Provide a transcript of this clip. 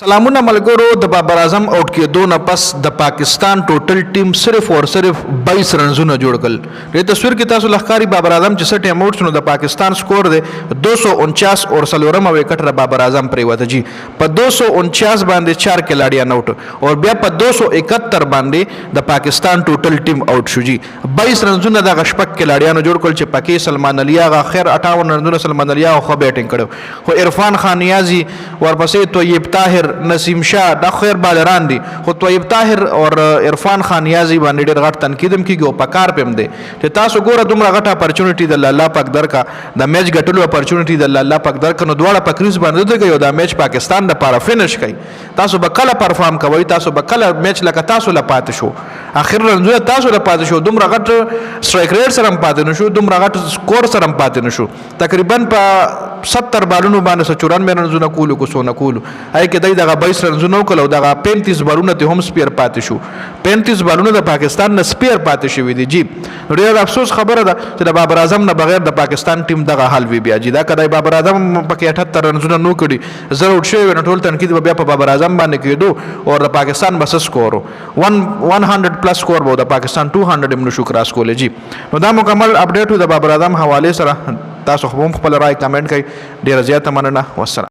سلامونه ملګرو د بابراعظم آؤٹ کېدو نه پس د پاکستان ټوټل ټیم صرف اور صرف 22 رنزونه جوړ کړل. د تصویر کې تاسو لخکاری بابراعظم چې څه ټیم آؤټ شنو د پاکستان سکور دی 249 اور سلورم وکټ را بابراعظم پریوته جی په 249 باندې 4 کھلاڑیان آؤٹ اور بیا په 271 باندې د پاکستان ټوټل ټیم آؤٹ شو جی 22 رنزونه د غشپک کھلاڑیانو جوړ کړل چې پکې سلمان علي غا خیر 58 رنزونه سلمان علي خو بیټینګ کړو خو عرفان خان نیازی ورپسې طیب طاهر نسیم شاه دا خیر بالران دي خو طیب طاهر اور عرفان خان نیازی باندې ډېر غټ تنقیدم کیږي او پکار پم دي چې تاسو ګوره دومره غټه اپورچونټی د الله پاک درکا د میچ ګټلو اپورچونټی د الله پاک درکا نو دواړه پکریز باندې دغه یو د میچ پاکستان د پاره فینش کړي تاسو به کله پرفارم کوي تاسو به کله میچ لکه تاسو لپات شو اخر رنزونه تاسو لپات شو دومره غټ سټرایک ریټ سره پاتې نشو دومره غټ سکور سره پاتې نشو تقریبا په 70 بالونو باندې 94 رنزونه کولو کو سونه کولو هاي کې دغه 22 رنزونه کولو دغه 35 بالونه ته هم سپیر پاتې شو 35 بالونه د پاکستان نه سپیر پاتې شوی دي جی ډېر افسوس خبره ده چې د بابراعظم نه بغیر د پاکستان ټیم دغه حال وی بیا جی دا کدی بابراعظم پکې 78 رنزونه نو کړي زره وټ شوی نه ټول تنقید بیا په بابراعظم باندې کېدو او د پاکستان بس سکور 100 پلس سکور وو د پاکستان 200 هم نشو کراس کولې جی نو دا مکمل اپډیټ د بابراعظم حواله سره تاسو خپل رائے کمنټ کړئ ډیر زیاته مننه والسلام